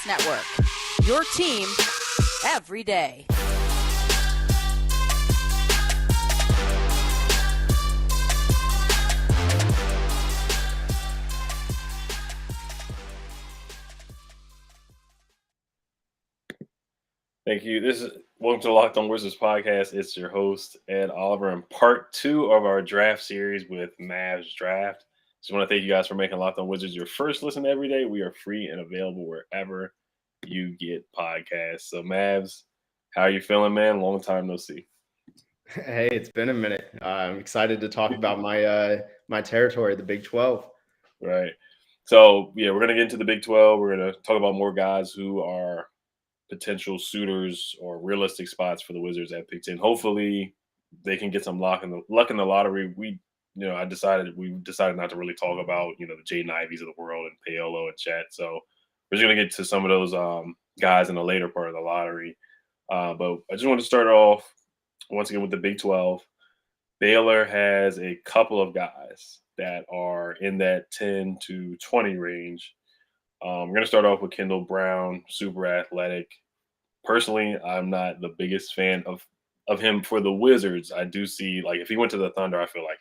Podcast Network. Your team every day. Thank you. Welcome to the Locked On Wizards podcast. It's your host, Ed Oliver, and part 2 of our draft series with Mavs Draft. Just want to thank you guys for making Locked On Wizards your first listen every day. We are free and available wherever you get podcasts. So, Mavs, how are you feeling, man? Long time no see. Hey, it's been a minute. I'm excited to talk about my territory, the Big 12. Right. So, yeah, we're going to get into the Big 12. We're going to talk about more guys who are potential suitors or realistic spots for the Wizards at pick 10. Hopefully they can get some luck in the lottery. We decided not to really talk about, the Jaden Ivies of the world and Paolo and Chat. So we're just going to get to some of those guys in the later part of the lottery. But I just want to start off once again with the Big 12. Baylor has a couple of guys that are in that 10 to 20 range. We're going to start off with Kendall Brown, super athletic. Personally, I'm not the biggest fan of him for the Wizards. I do see, if he went to the Thunder, I feel like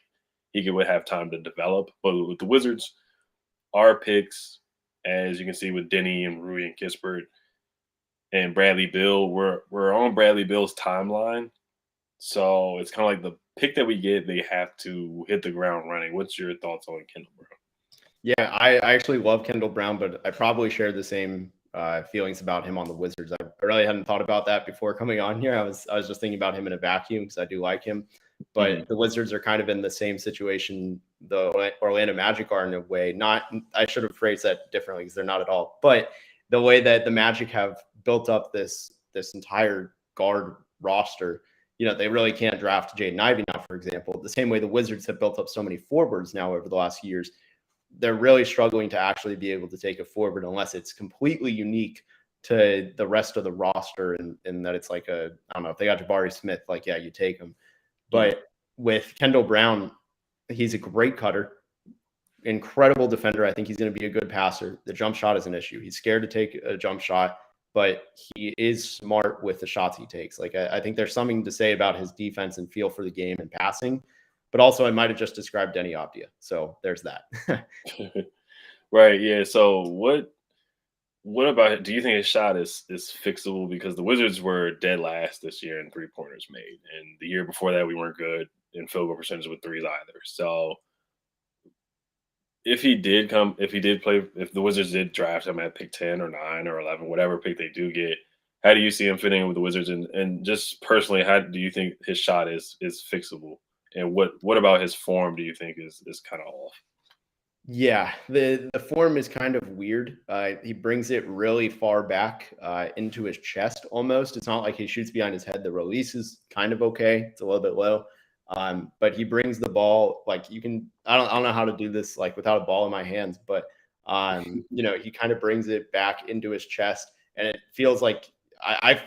he would have time to develop. But with the Wizards, our picks, as you can see with Denny and Rui and Kispert and Bradley Beal, we're on Bradley Beal's timeline. So it's kind of like the pick that we get, they have to hit the ground running. What's your thoughts on Kendall Brown? Yeah, I actually love Kendall Brown, but I probably share the same feelings about him on the Wizards. I really hadn't thought about that before coming on here. I was just thinking about him in a vacuum because I do like him. But the Wizards are kind of in the same situation the Orlando Magic are in a way. I should have phrased that differently because they're not at all. But the way that the Magic have built up this entire guard roster, they really can't draft Jaden Ivey now, for example. The same way the Wizards have built up so many forwards now over the last years. They're really struggling to actually be able to take a forward unless it's completely unique to the rest of the roster and that it's like I don't know, if they got Jabari Smith, you take him. But with Kendall Brown, he's a great cutter, incredible defender. I think he's going to be a good passer. The jump shot is an issue. He's scared to take a jump shot, but he is smart with the shots he takes. I think there's something to say about his defense and feel for the game and passing. But also, I might have just described Denny Abdia. So there's that. Right. Yeah. So what about it? Do you think his shot is fixable? Because the Wizards were dead last this year in 3-pointers made. And the year before that, we weren't good in field goal percentage with threes either. So if the Wizards did draft him at pick 10 or 9 or 11, whatever pick they do get, how do you see him fitting in with the Wizards? And just personally, how do you think his shot is fixable? And what about his form do you think is kind of off? Yeah, the form is kind of weird. He brings it really far back into his chest almost. It's not like he shoots behind his head. The release is kind of okay. It's a little bit low. But he brings the ball I don't know how to do this without a ball in my hands, but he kind of brings it back into his chest and it feels like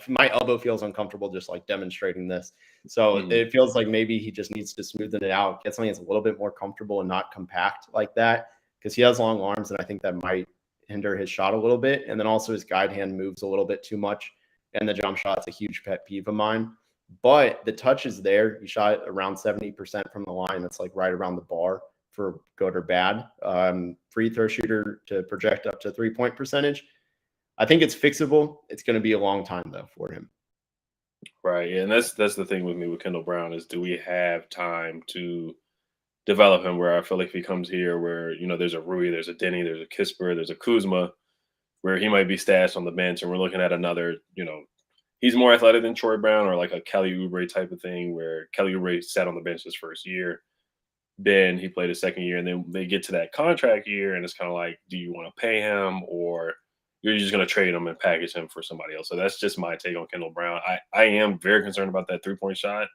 my elbow feels uncomfortable just demonstrating this. So it feels like maybe he just needs to smoothen it out, get something that's a little bit more comfortable and not compact like that, because he has long arms and I think that might hinder his shot a little bit. And then also his guide hand moves a little bit too much, and the jump shot's a huge pet peeve of mine. But the touch is there. He shot around 70% from the line. That's right around the bar for good or bad. Free throw shooter to project up to 3-point percentage. I think it's fixable. It's going to be a long time though for him. Right. Yeah, and that's the thing with me with Kendall Brown is, do we have time to develop him? Where I feel like if he comes here where, there's a Rui, there's a Denny, there's a Kispert, there's a Kuzma, where he might be stashed on the bench and we're looking at another, he's more athletic than Troy Brown or like a Kelly Oubre type of thing where Kelly Oubre sat on the bench his first year. Then he played his second year and then they get to that contract year and it's kind of like, do you want to pay him or you're just going to trade him and package him for somebody else? So that's just my take on Kendall Brown. I am very concerned about that 3-point shot.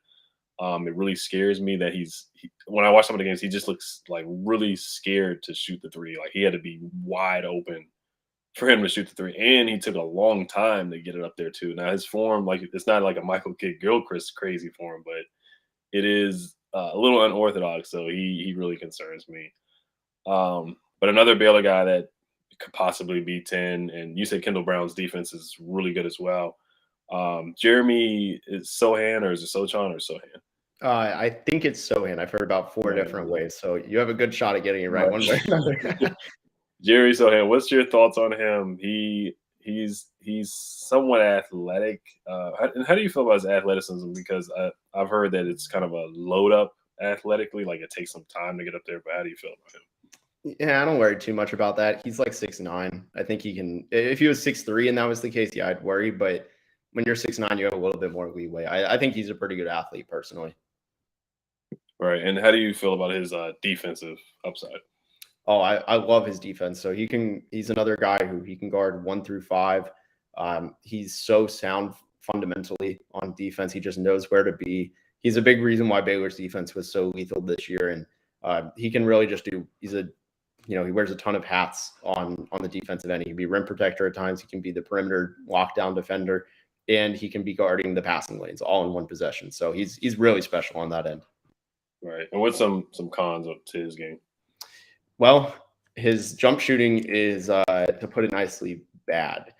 It really scares me that when I watch some of the games, he just looks really scared to shoot the three. He had to be wide open for him to shoot the three. And he took a long time to get it up there too. Now his form, it's not like a Michael Kidd-Gilchrist crazy form, but it is a little unorthodox. So he really concerns me. But another Baylor guy that could possibly be 10. And you said Kendall Brown's defense is really good as well. Jeremy, is Sochan or is it Sochan or Sochan? I think it's Sochan. I've heard about four different ways, so you have a good shot at getting it right one way or another. Jerry Sochan, what's your thoughts on him? He's somewhat athletic. And how do you feel about his athleticism? Because I've heard that it's kind of a load up athletically, like it takes some time to get up there. But how do you feel about him? Yeah, I don't worry too much about that. He's like 6'9". I think he can. If he was 6'3" and that was the case, yeah, I'd worry. But when you're 6'9", you have a little bit more leeway. I think he's a pretty good athlete personally. Right. And how do you feel about his defensive upside? Oh, I love his defense. So he's another guy who he can guard 1 through 5. He's so sound fundamentally on defense. He just knows where to be. He's a big reason why Baylor's defense was so lethal this year. And he can really just he wears a ton of hats on the defensive end. He can be rim protector at times. He can be the perimeter lockdown defender, and he can be guarding the passing lanes all in one possession. So he's really special on that end. Right. And what's some cons to his game? Well, his jump shooting is, to put it nicely, bad.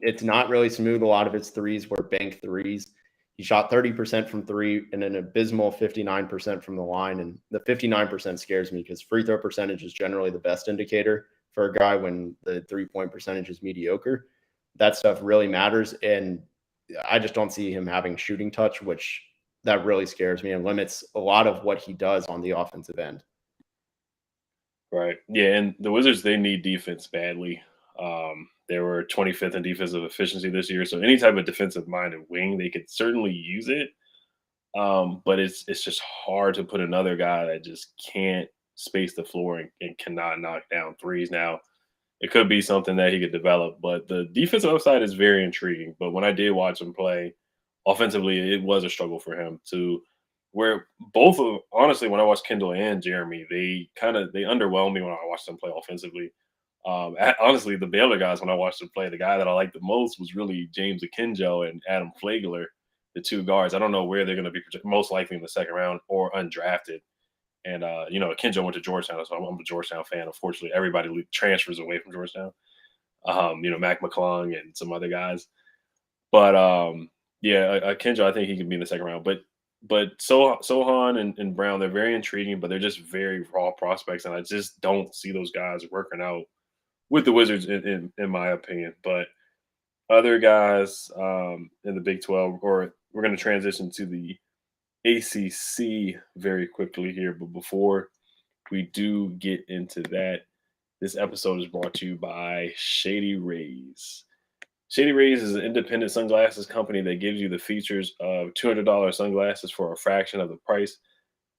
It's not really smooth. A lot of his threes were bank threes. He shot 30% from 3 and an abysmal 59% from the line. And the 59% scares me because free throw percentage is generally the best indicator for a guy when the 3-point percentage is mediocre. That stuff really matters. And I just don't see him having shooting touch, which that really scares me and limits a lot of what he does on the offensive end. Right. Yeah, and the Wizards, they need defense badly. They were 25th in defensive efficiency this year, so any type of defensive-minded wing, they could certainly use it. But it's just hard to put another guy that just can't space the floor and cannot knock down threes. Now, it could be something that he could develop, but the defensive upside is very intriguing. But when I did watch him play offensively, it was a struggle for him to where both of honestly, when I watched Kendall and Jeremy, they underwhelmed me when I watched them play offensively. Honestly, the Baylor guys, when I watched them play, the guy that I liked the most was really James Akinjo and Adam Flagler, the two guards. I don't know where they're going to be most likely in the second round or undrafted. And, Akinjo went to Georgetown, so I'm a Georgetown fan. Unfortunately, everybody transfers away from Georgetown. Mac McClung and some other guys. But, Akinjo, I think he could be in the second round. But Sochan and Brown, they're very intriguing, but they're just very raw prospects, and I just don't see those guys working out with the Wizards, in my opinion. But other guys in the Big 12, or we're going to transition to the ACC very quickly here. But before we do get into that, this episode is brought to you by Shady Rays. Shady Rays is an independent sunglasses company that gives you the features of $200 sunglasses for a fraction of the price.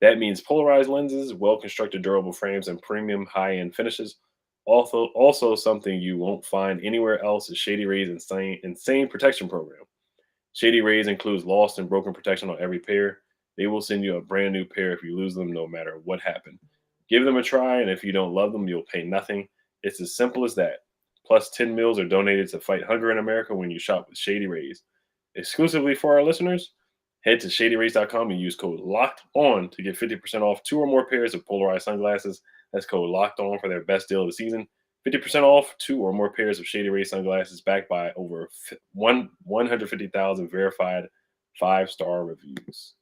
That means polarized lenses, well-constructed durable frames, and premium high-end finishes. Also something you won't find anywhere else is Shady Rays' insane protection program. Shady Rays includes lost and broken protection on every pair. They will send you a brand new pair if you lose them, no matter what happened. Give them a try, and if you don't love them, you'll pay nothing. It's as simple as that. Plus, 10 meals are donated to fight hunger in America when you shop with Shady Rays. Exclusively for our listeners, head to shadyrays.com and use code LOCKEDON to get 50% off 2 or more pairs of polarized sunglasses. That's code LOCKEDON for their best deal of the season. 50% off 2 or more pairs of Shady Rays sunglasses backed by over 150,000 verified 5-star reviews.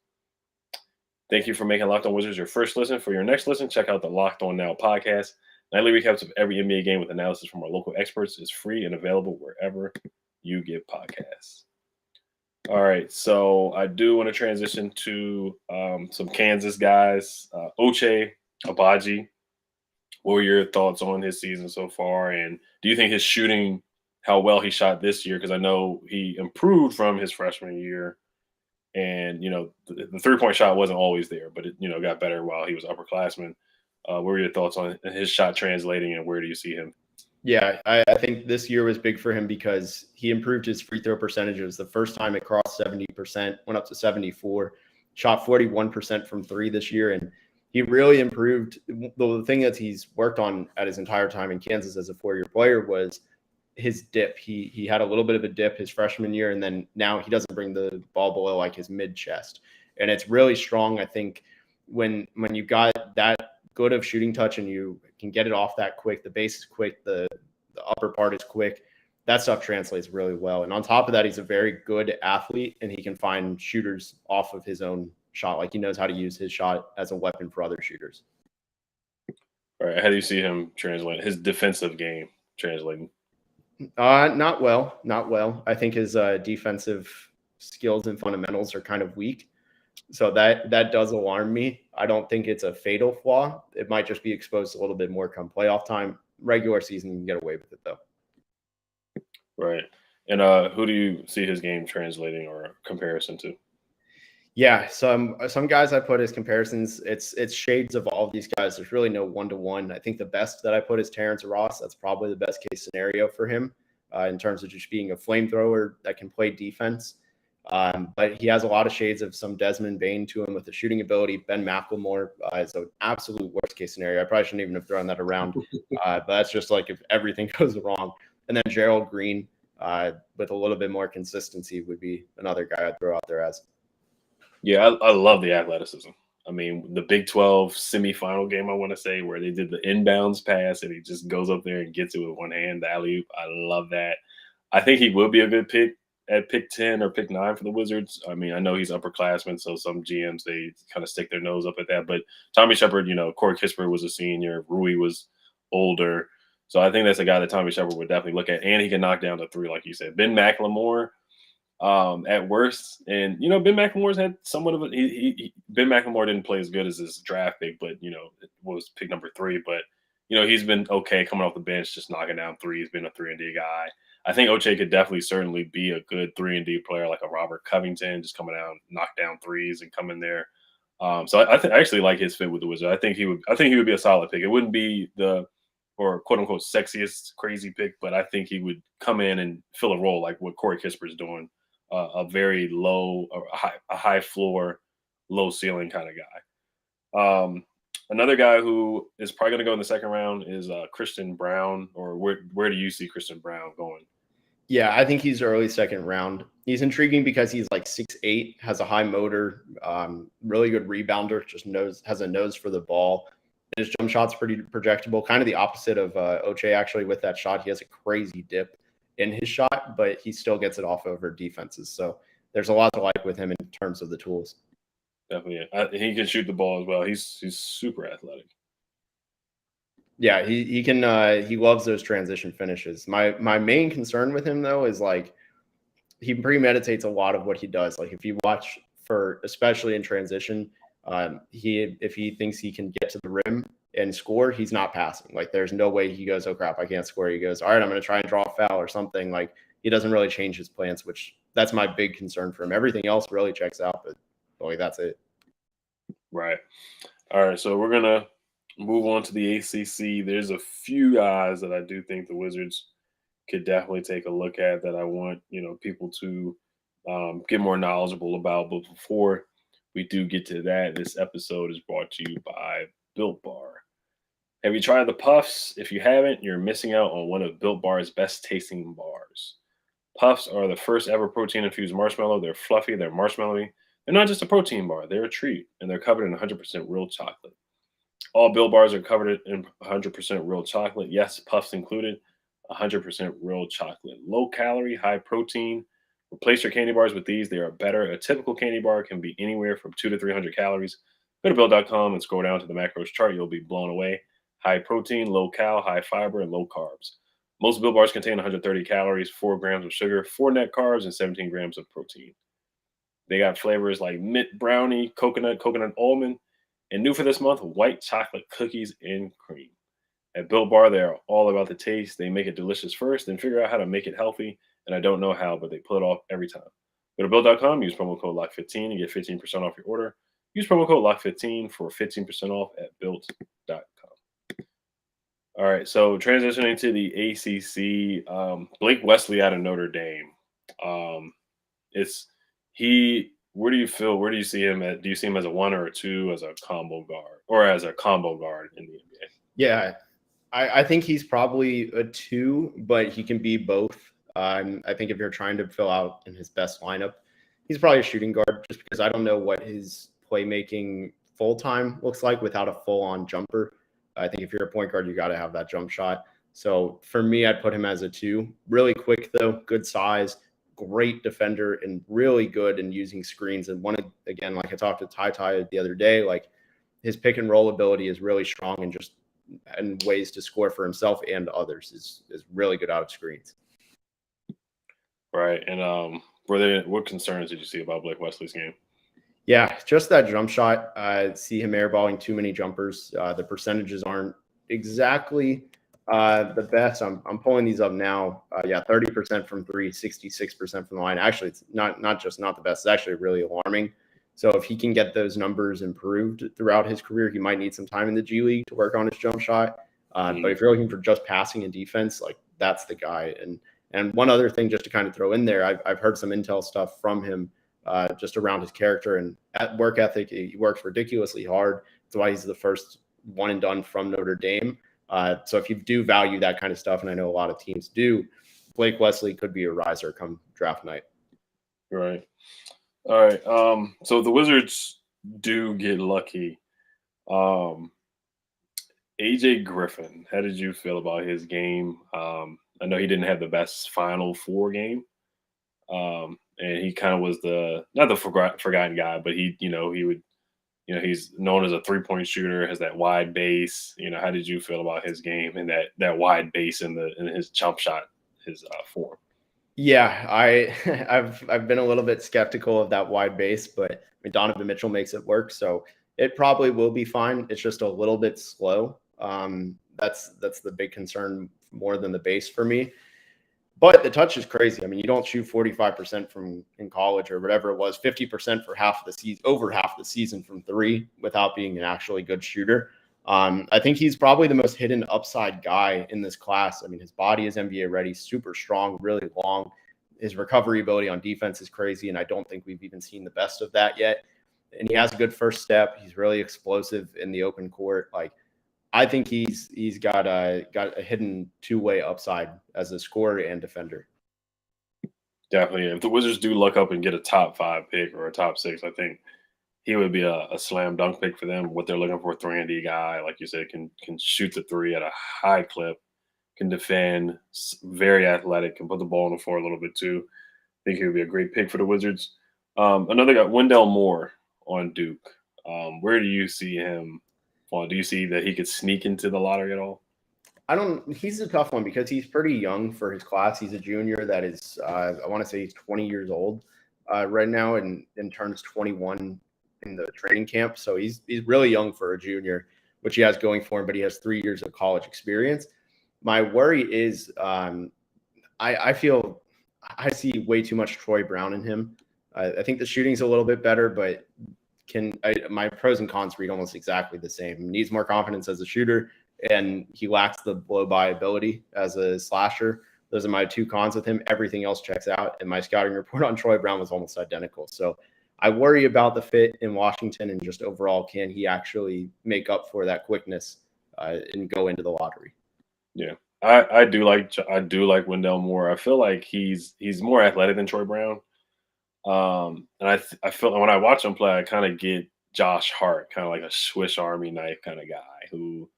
Thank you for making Locked On Wizards your first listen. For your next listen, check out the Locked On Now podcast. Nightly recaps of every NBA game with analysis from our local experts is free and available wherever you get podcasts. All right, so I do want to transition to some Kansas guys. Ochai, Agbaji, what were your thoughts on his season so far? And do you think his shooting, how well he shot this year? Because I know he improved from his freshman year. And, the three-point shot wasn't always there, but it, got better while he was upperclassman. What were your thoughts on his shot translating, and where do you see him? Yeah, I think this year was big for him because he improved his free throw percentage. It was the first time it crossed 70%, went up to 74, shot 41% from 3 this year. And he really improved. The thing that he's worked on at his entire time in Kansas as a 4-year player was his dip. He had a little bit of a dip his freshman year, and then now he doesn't bring the ball below like his mid chest. And it's really strong. I think when you got that good of shooting touch and you can get it off that quick, the base is quick, the the upper part is quick. That stuff translates really well. And on top of that, he's a very good athlete, and he can find shooters off of his own shot. Like, he knows how to use his shot as a weapon for other shooters. All right, how do you see him translate his defensive game translating? Not well. I think his defensive skills and fundamentals are kind of weak. So that does alarm me. I don't think it's a fatal flaw. It might just be exposed a little bit more come playoff time. Regular season, you can get away with it, though. Right. And who do you see his game translating or comparison to? Yeah, some guys I put as comparisons. It's shades of all of these guys. There's really no one-to-one. I think the best that I put is Terrence Ross. That's probably the best case scenario for him in terms of just being a flamethrower that can play defense. But he has a lot of shades of some Desmond Bane to him with the shooting ability. Ben McLemore is an absolute worst case scenario. I probably shouldn't even have thrown that around. But that's just like if everything goes wrong. And then Gerald Green with a little bit more consistency would be another guy I'd throw out there as. Yeah, I love the athleticism. I mean, the Big 12 semifinal game, I want to say, where they did the inbounds pass and he just goes up there and gets it with one hand, the alley-oop. I love that. I think he will be a good pick at pick 10 or pick 9 for the Wizards. I mean, I know he's upperclassman, so some GMs, they kind of stick their nose up at that. But Tommy Shepard, Corey Kispert was a senior. Rui was older. So I think that's a guy that Tommy Shepard would definitely look at. And he can knock down the three, like you said. Ben McLemore, at worst. And, Ben McLemore's had somewhat of a Ben McLemore didn't play as good as his draft pick, but, it was pick number 3. But, he's been okay coming off the bench, just knocking down threes, been a 3-and-D guy. I think Ochai could definitely certainly be a good 3-and-D player, like a Robert Covington, just coming out, knock down threes and come in there. So I actually like his fit with the Wizards. I think he would be a solid pick. It wouldn't be the quote unquote sexiest crazy pick, but I think he would come in and fill a role like what Corey Kispert is doing. A very low, a high floor, low ceiling kind of guy. Another guy who is probably going to go in the second round is Christian Braun. Or where do you see Christian Braun going? Yeah, I think he's early second round. He's intriguing because he's like 6'8", has a high motor, really good rebounder, just has a nose for the ball. His jump shot's pretty projectable, kind of the opposite of Ochai actually with that shot. He has a crazy dip in his shot, but he still gets it off over defenses. So there's a lot to like with him in terms of the tools. Definitely. He can shoot the ball as well. He's super athletic. Yeah, he can. He loves those transition finishes. My main concern with him though is like he premeditates a lot of what he does. Like if you watch especially in transition, if he thinks he can get to the rim and score, he's not passing. Like there's no way he goes, oh crap, I can't score. He goes, all right, I'm going to try and draw a foul or something. Like he doesn't really change his plans, which that's my big concern for him. Everything else really checks out, but boy, that's it. Right. All right. So we're going to move on to the ACC. There's a few guys that I do think the Wizards could definitely take a look at that I want, people to get more knowledgeable about. But before we do get to that, this episode is brought to you by Built Bar. Have you tried the Puffs? If you haven't, you're missing out on one of Built Bar's best tasting bars. Puffs are the first ever protein-infused marshmallow. They're fluffy, they're marshmallowy. They're not just a protein bar, they're a treat, and they're covered in 100% real chocolate. All Built Bars are covered in 100% real chocolate. Yes, Puffs included, 100% real chocolate. Low calorie, high protein. Replace your candy bars with these. They are better. A typical candy bar can be anywhere from 200 to 300 calories. Go to Built.com and scroll down to the macros chart. You'll be blown away. High protein, low cal, high fiber, and low carbs. Most Built Bars contain 130 calories, 4 grams of sugar, 4 net carbs, and 17 grams of protein. They got flavors like mint brownie, coconut almond, and new for this month, white chocolate cookies and cream. At Built Bar, they are all about the taste. They make it delicious first, then figure out how to make it healthy. And I don't know how, but they pull it off every time. Go to Built.com, use promo code LOCK15 and get 15% off your order. Use promo code LOCK15 for 15% off at Built.com. All right, so transitioning to the ACC, Blake Wesley out of Notre Dame. Where do you see him at? Do you see him as a 1 or a 2, as a combo guard, or as a combo guard in the NBA? Yeah, I think he's probably a 2, but he can be both. I think if you're trying to fill out in his best lineup, he's probably a shooting guard just because I don't know what his playmaking full-time looks like without a full-on jumper. I think if you're a point guard, you got to have that jump shot. So for me, I'd put him as a 2. Really quick though, good size, great defender, and really good in using screens. And again, like I talked to Ty the other day, like his pick and roll ability is really strong, and ways to score for himself and others is really good out of screens. Right. And what concerns did you see about Blake Wesley's game? Yeah, just that jump shot. I see him airballing too many jumpers. The percentages aren't exactly the best. I'm pulling these up now. 30% from 3, 66% from the line. Actually, it's not the best. It's actually really alarming. So if he can get those numbers improved throughout his career, he might need some time in the G League to work on his jump shot. But if you're looking for just passing and defense, like that's the guy. And one other thing, just to kind of throw in there, I've heard some intel stuff from him. Just around his character and at work ethic. He works ridiculously hard. That's why he's the first one and done from Notre Dame. So if you do value that kind of stuff, and I know a lot of teams do, Blake Wesley could be a riser come draft night. Right. All right. So the Wizards do get lucky. AJ Griffin, how did you feel about his game? I know he didn't have the best Final Four game. And he kind of was not the forgotten guy, but he's known as a 3-point shooter, has that wide base. How did you feel about his game and that wide base in his jump shot, his form? Yeah, I've been a little bit skeptical of that wide base, but I mean, Donovan Mitchell makes it work, so it probably will be fine. It's just a little bit slow. That's the big concern more than the base for me. But the touch is crazy. I mean, you don't shoot 45% from in college or whatever it was, 50% for half of the season, over half the season from 3 without being an actually good shooter. I think he's probably the most hidden upside guy in this class. I mean, his body is NBA ready, super strong, really long. His recovery ability on defense is crazy, and I don't think we've even seen the best of that yet. And he has a good first step. He's really explosive in the open court. Like, I think he's got a hidden 2-way upside as a scorer and defender. Definitely. If the Wizards do luck up and get a top 5 pick or a top 6, I think he would be a slam dunk pick for them. What they're looking for, a 3-and-D guy, like you said, can shoot the 3 at a high clip, can defend, very athletic, can put the ball on the floor a little bit too. I think he would be a great pick for the Wizards. Another guy, Wendell Moore on Duke. Where do you see him? Well, do you see that he could sneak into the lottery at all? He's a tough one because he's pretty young for his class. He's a junior that is, I want to say he's 20 years old right now and turns 21 in the training camp. So he's really young for a junior, which he has going for him, but he has 3 years of college experience. My worry is I feel I see way too much Troy Brown in him. I think the shooting's a little bit better, but my pros and cons read almost exactly the same. He needs more confidence as a shooter, and he lacks the blow-by ability as a slasher. Those are my 2 cons with him. Everything else checks out, and my scouting report on Troy Brown was almost identical. So I worry about the fit in Washington and just overall, can he actually make up for that quickness and go into the lottery? Yeah, I do like Wendell Moore. I feel like he's more athletic than Troy Brown. And I feel like when I watch him play, I kind of get Josh Hart, kind of like a Swiss Army knife kind of guy who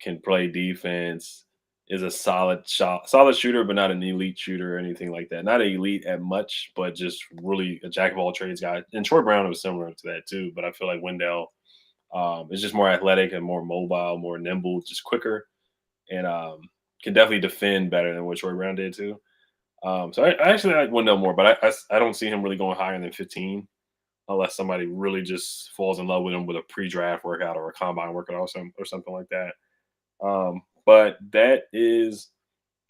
can play defense, is a solid shooter, but not an elite shooter or anything like that. Not elite at much, but just really a jack of all trades guy. And Troy Brown was similar to that too, but I feel like Wendell is just more athletic and more mobile, more nimble, just quicker, and can definitely defend better than what Troy Brown did too. So I actually like Wendell Moore, but I don't see him really going higher than 15 unless somebody really just falls in love with him with a pre-draft workout or a combine workout or something like that. But that is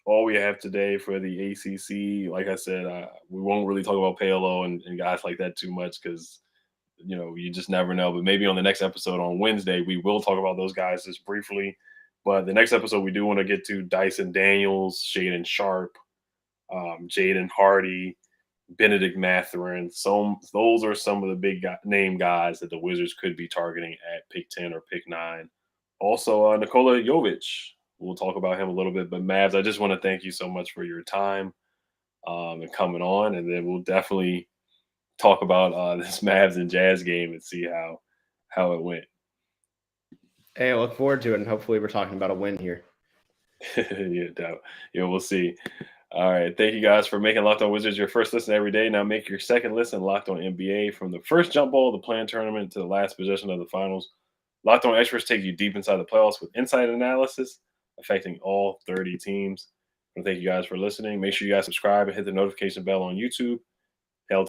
all we have today for the ACC. Like I said, we won't really talk about Paolo and guys like that too much because, you just never know. But maybe on the next episode on Wednesday, we will talk about those guys just briefly. But the next episode, we do want to get to Dyson Daniels, Shaedon Sharpe, Jaden Hardy, Benedict Mathurin. Those are some of the big name guys that the Wizards could be targeting at pick 10 or pick 9. Also, Nikola Jovic. We'll talk about him a little bit. But Mavs, I just want to thank you so much for your time and coming on. And then we'll definitely talk about this Mavs and Jazz game and see how it went. Hey, I look forward to it. And hopefully we're talking about a win here. Yeah, doubt. Yeah, we'll see. All right. Thank you guys for making Locked On Wizards your first listen every day. Now make your second listen Locked On NBA from the first jump ball of the planned tournament to the last possession of the finals. Locked On Experts take you deep inside the playoffs with insight analysis affecting all 30 teams. And thank you guys for listening. Make sure you guys subscribe and hit the notification bell on YouTube